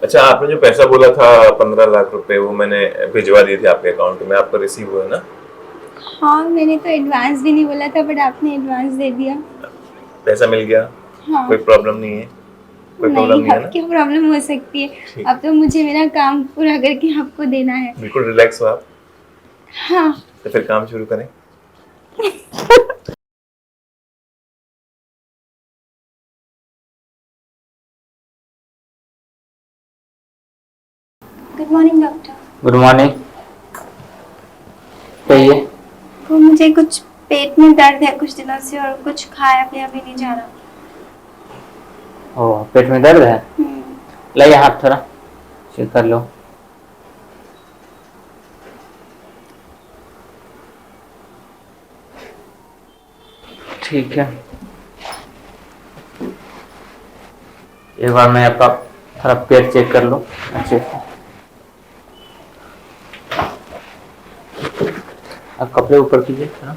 अच्छा, आपने जो पैसा बोला था 15 लाख रुपए, वो मैंने भिजवा दिए थे आपके अकाउंट में, आपका रिसीव हुआ ना? हाँ, मैंने तो एडवांस भी नहीं बोला था बट आपने एडवांस दे दिया। पैसा मिल गया? कोई हाँ। प्रॉब्लम नहीं है? कोई प्रॉब्लम नहीं, नहीं है अब ना? क्या प्रॉब्लम हो सकती है? ठीक। अब तो मुझे मेरा काम पूरा करके आपको देना है। बिल्कुल रिलैक्स हो आप। हाँ। तो फिर काम शुरू करें। Good morning doctor. Good morning. कहिए। वो मुझे कुछ पेट में दर्द है कुछ दिनों से और कुछ खाया पिया भी नहीं जा रहा। ओ, पेट में दर्द है? लाइए हाथ थोड़ा चेक कर लो। ठीक है, एक बार मैं आपका थोड़ा पेट चेक कर लूँ अच्छे से। आप कपड़े ऊपर कीजिए थोड़ा।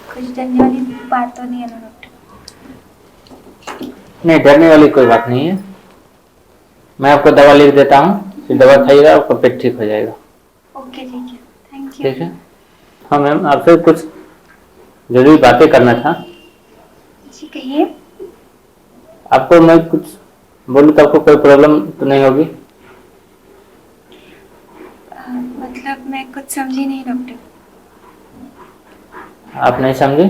कुछ डरने वाली बात तो नहीं है ना डॉक्टर? नहीं, डरने वाली कोई बात नहीं है। मैं आपको दवा लिख देता हूँ, फिर दवा खाइएगा, आपका पेट ठीक हो जाएगा। ओके ठीक है, थैंक यू। ठीक है। हाँ मैम, आपसे कुछ जरूरी बातें करना था। जी कहिए। आपको मैं कुछ बोलूँ तो आपको कोई प्रॉब्लम तो नहीं होगी? मतलब मैं कुछ समझी नहीं डॉक्टर। आप नहीं समझे?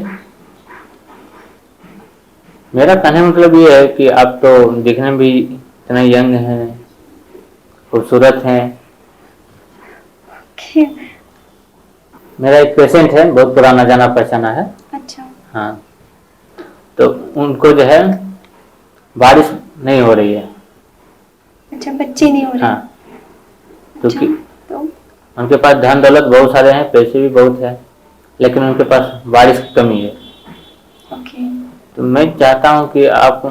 मेरा कहने का मतलब ये है कि आप तो दिखने में भी इतना यंग हैं, खूबसूरत हैं। ओके। मेरा एक पेशेंट है, बहुत पुराना जाना पहचाना है। अच्छा। हाँ, तो उनको जो है बारिश नहीं हो रही है। अच्छा, बच्चे नहीं हो रहे? हाँ, अच्छा, क्योंकि तो उनके पास धन दौलत बहुत सारे हैं, पैसे भी बहुत है, लेकिन उनके पास बारिश की कमी है। ओके। तो मैं चाहता हूँ कि आप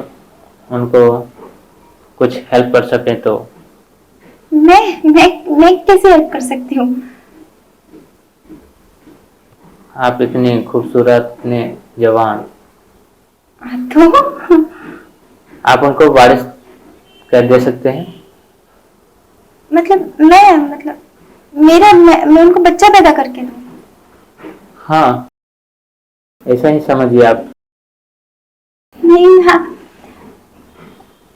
उनको कुछ हेल्प कर सकें तो। मैं कैसे हेल्प कर सकती हूँ? आप इतने खूबसूरत, इतने जवान, तो आप उनको बारिश कर दे सकते हैं। मतलब मैं उनको बच्चा पैदा करके दूँ? हाँ, ऐसा ही समझिए आप। नहीं, हाँ,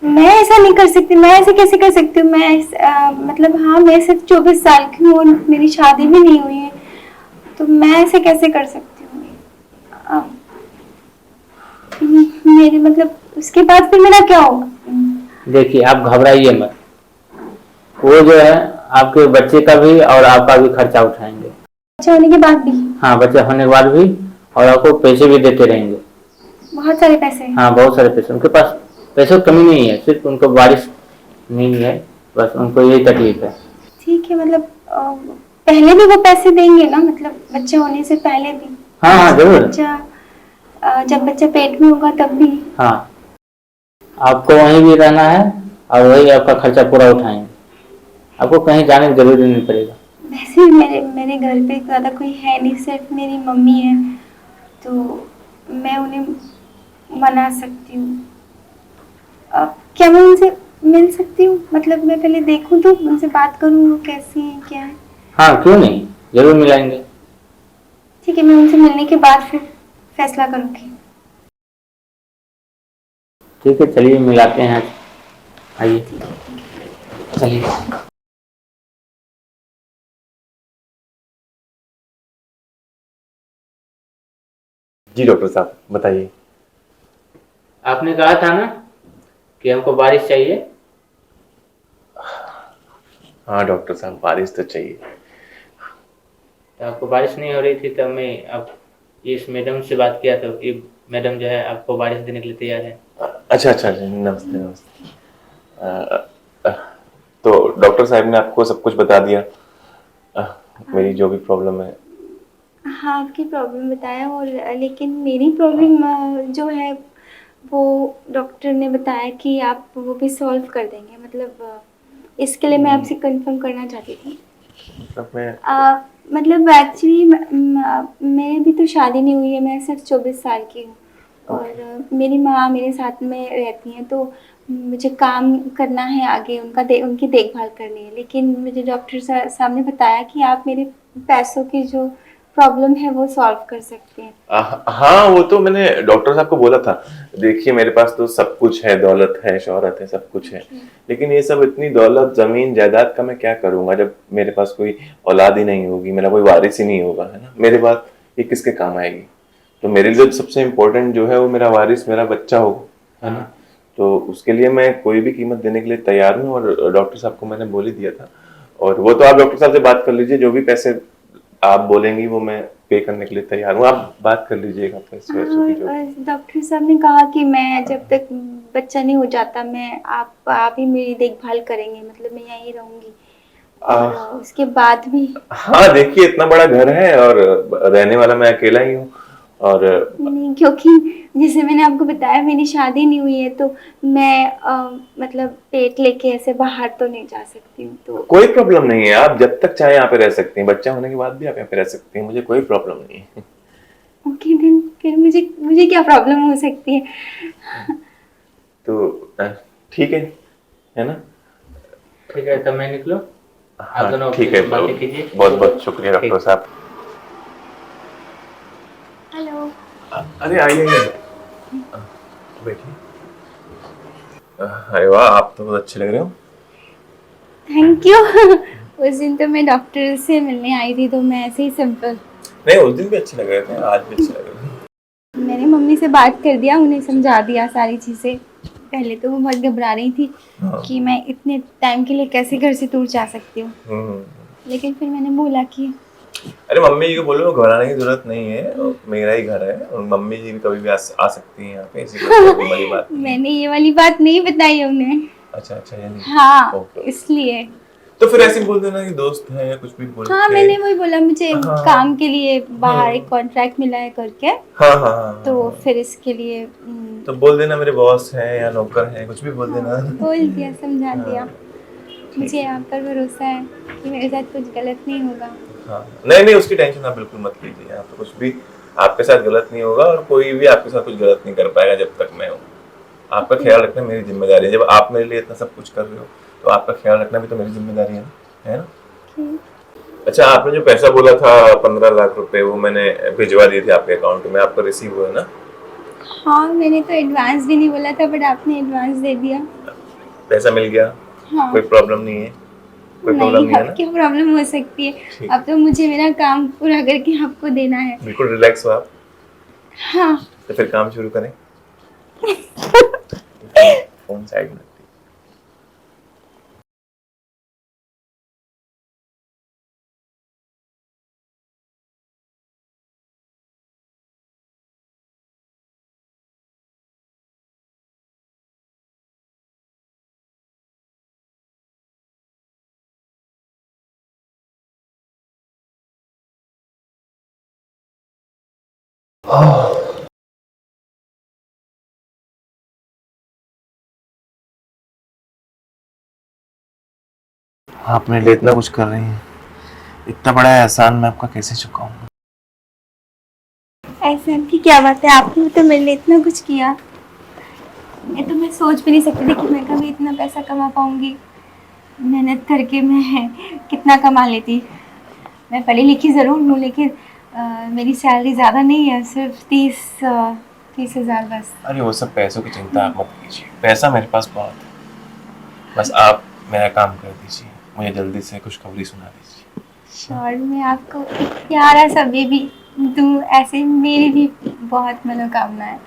मैं ऐसा नहीं कर सकती। मैं ऐसे कैसे कर सकती हूँ? मतलब हाँ, मैं सिर्फ 24 साल की हूँ और मेरी शादी भी नहीं हुई है, तो मैं ऐसे कैसे कर सकती हूँ? अ, मेरे मतलब उसके बाद फिर मेरा क्या होगा? देखिए, आप घबराइए मत। वो जो है आपके बच्चे का भी और आपका भी खर्चा उठाएंगे। बच्चा होने के बाद भी? हाँ, बच्चा होने के बाद भी, और आपको पैसे भी देते रहेंगे। बहुत सारे पैसे? हाँ, बहुत सारे पैसे उनके पास। पैसों की कमी नहीं है, सिर्फ उनको बारिश नहीं है, बस उनको यही तकलीफ है। ठीक है, मतलब पहले भी वो पैसे देंगे ना, मतलब बच्चे होने से पहले भी? हाँ हाँ, जरूर। जब बच्चा पेट में होगा तब भी? हाँ, आपको वहीं भी रहना है और वही आपका खर्चा पूरा उठाएंगे। आपको कहीं जाने की जरूरत नहीं पड़ेगा। वैसे भी मेरे घर पे ज़्यादा कोई है नहीं, सिर्फ मेरी मम्मी है, तो मैं उन्हें मना सकती हूँ। क्या मैं उनसे मिल सकती हूँ? मतलब मैं पहले देखूँ तो उनसे बात करूँ, वो कैसी है क्या है? हाँ, क्यों नहीं, जरूर मिलाएंगे। ठीक है, मैं उनसे मिलने के बाद फिर फैसला करूँगी। ठीक है, चलिए मिलाते हैं। आइए, ठीक है, ठीक है। चलिए। जी डॉक्टर साहब, बताइए। आपने कहा था ना कि हमको बारिश चाहिए। हाँ डॉक्टर साहब, बारिश तो चाहिए। तो आपको बारिश नहीं हो रही थी, तब मैं आप इस मैडम से बात किया, तो ये मैडम जो है आपको बारिश देने के लिए तैयार है। अच्छा अच्छा अच्छा, नमस्ते नमस्ते। अ, तो डॉक्टर साहब ने आपको सब कुछ बता दिया, मेरी जो भी प्रॉब्लम है। हाँ, आपकी प्रॉब्लम बताया, और लेकिन मेरी प्रॉब्लम जो है वो डॉक्टर ने बताया कि आप वो भी सॉल्व कर देंगे, मतलब इसके लिए मैं आपसे कंफर्म करना चाहती थी। मतलब मैं मतलब एक्चुअली मेरी भी तो शादी नहीं हुई है, मैं सिर्फ 24 साल की हूँ, और मेरी माँ मेरे साथ में रहती हैं, तो मुझे काम करना है आगे, उनकी देखभाल करनी है, लेकिन मुझे डॉक्टर साहब ने बताया कि आप मेरे पैसों की जो प्रॉब्लम है वो सॉल्व कर सकते हैं। हाँ, वो तो मैंने डॉक्टर साहब को बोला था। देखिए मेरे पास तो सब कुछ है, दौलत है, शोहरत है, सब कुछ है, लेकिन ये सब इतनी दौलत, जमीन जायदाद का मैं क्या करूंगा जब मेरे पास कोई औलाद ही नहीं होगी, मेरा कोई वारिस ही नहीं होगा, है ना। मेरे बाद ये किसके काम आएगी। तो मेरे लिए सबसे इम्पोर्टेंट जो है वो मेरा वारिस, मेरा बच्चा होगा, है ना। तो उसके लिए मैं कोई भी कीमत देने के लिए तैयार हूँ, और डॉक्टर साहब को मैंने बोल ही दिया था। और वो तो आप डॉक्टर साहब से बात कर लीजिए, जो भी पैसे आप बोलेंगी वो मैं पे करने के लिए तैयार हूँ। आप बात कर लीजिएगा पैसे वैसे की जो। और डॉक्टर साहब ने कहा कि मैं जब तक बच्चा नहीं हो जाता, मैं आप ही मेरी देखभाल करेंगे, मतलब मैं यहीं रहूंगी, और उसके बाद भी। हाँ देखिए, इतना बड़ा घर है और रहने वाला मैं अकेला ही हूँ। और नहीं, क्योंकि जैसे मैंने आपको बताया मेरी शादी नहीं हुई है, तो मैं मतलब पेट लेके ऐसे बाहर तो नहीं जा सकती हूँ, तो कोई प्रॉब्लम नहीं है, आप जब तक चाहे यहाँ पे रह सकती हैं, बच्चा होने के बाद भी आप यहाँ पे रह सकती हैं, मुझे कोई प्रॉब्लम नहीं है। ओके दिन, फिर मुझे मुझे क्या प्रॉब्लम हो सकती है। तो ठीक है ना। ठीक है, तब मैं निकलूँ? आप हाँ दोनों ठीक है, बातें कीजिए। बहुत बहुत शुक्रिया डॉक्टर ठीक। साहब। हेलो। अरे आइए आइए, बैठिए। अरे वाह, आप तो बहुत अच्छे लग रहे हो। Thank you. उस दिन तो मैं डॉक्टर से मिलने आई थी, तो मैं ऐसे ही सिंपल। नहीं, उस दिन भी अच्छे लग रहे थे, आज भी अच्छे लग रहे थे। मैंने मम्मी से बात कर दिया, उन्हें समझा दिया सारी चीज़ें। पहले तो वो बहुत घबरा रही थी हाँ। कि मैं इतने टाइम के लिए कैसे घर से दूर जा सकती हूँ, हम्म। लेकिन फिर मैंने बोला कि अरे मम्मी जी को बोलो घबराने की जरूरत नहीं है, मेरा ही घर है, और मम्मी जी भी कभी भी आ सकती हैं यहाँ पे, ऐसी कोई बड़ी बात नहीं है। मैंने ये वाली बात नहीं बताई उन्हें। अच्छा अच्छा, ये नहीं। हाँ, ओके। इसलिए। तो फिर ऐसे ही बोल देना कि दोस्त है, या कुछ भी बोल हाँ, के। मैंने वही बोला, मुझे हाँ काम के लिए बाहर एक हाँ कॉन्ट्रैक्ट मिला है करके, हाँ हाँ हाँ तो हाँ। फिर इसके लिए तो बोल देना मेरे बॉस है या नौकर है, कुछ भी बोल देना। हाँ, बोल दिया, समझा दिया। हाँ ठीक मुझे है। आप पर भरोसा है कि मेरे साथ कुछ गलत नहीं होगा। हाँ नहीं नहीं, उसकी टेंशन आप बिल्कुल मत लीजिए, यहाँ पे कुछ भी आपके साथ गलत नहीं होगा, और कोई भी आपके साथ कुछ गलत नहीं कर पाएगा जब तक मैं हूँ। आपका ओके। ख्याल रखना मेरी जिम्मेदारी है, जब आप मेरे लिए इतना सब कुछ कर रहे हो तो आपका ख्याल रखना भी तो मेरी जिम्मेदारी है ना। ओके। अच्छा, आपने जो पैसा बोला था 15 लाख रुपए, वो मैंने भिजवा दिए थे आपके अकाउंट में, आपका रिसीव हुआ है ना। हाँ, मैंने तो एडवांस भी नहीं बोला था, बट आपने एडवांस दे दिया। पैसा मिल गया, कोई हाँ। प्रॉब्लम नहीं है, कोई प्रॉब्लम नहीं, नहीं है अब ना। क्या प्रॉब्लम हो सकती है। ठीक, अब तो मुझे मेरा काम पूरा करके आपको देना है। बिल्कुल रिलैक्स हो आप। हाँ। तो फिर काम शुरू करें। फोन साइड में। आप मेरे लिए इतना कुछ कर रही हैं, इतना बड़ा एहसान मैं आपका कैसे चुकाऊंगा। ऐसे की क्या बात है, आपने तो मेरे लिए इतना कुछ किया। मैं सोच भी नहीं सकती थी कि मैं कभी इतना पैसा कमा पाऊंगी। मेहनत करके मैं कितना कमा लेती। मैं पढ़ी लिखी ज़रूर हूँ, लेकिन मेरी सैलरी ज़्यादा नहीं है, सिर्फ 30,000 बस। अरे वो सब पैसों की चिंता आप मत कीजिए, पैसा मेरे पास बहुत है, बस आप मेरा काम कर दीजिए, मुझे जल्दी से खुशखबरी सुना दीजिए। और मैं आपको एक प्यारा सा बेबी दूँ, ऐसे मेरी भी बहुत मनोकामना है।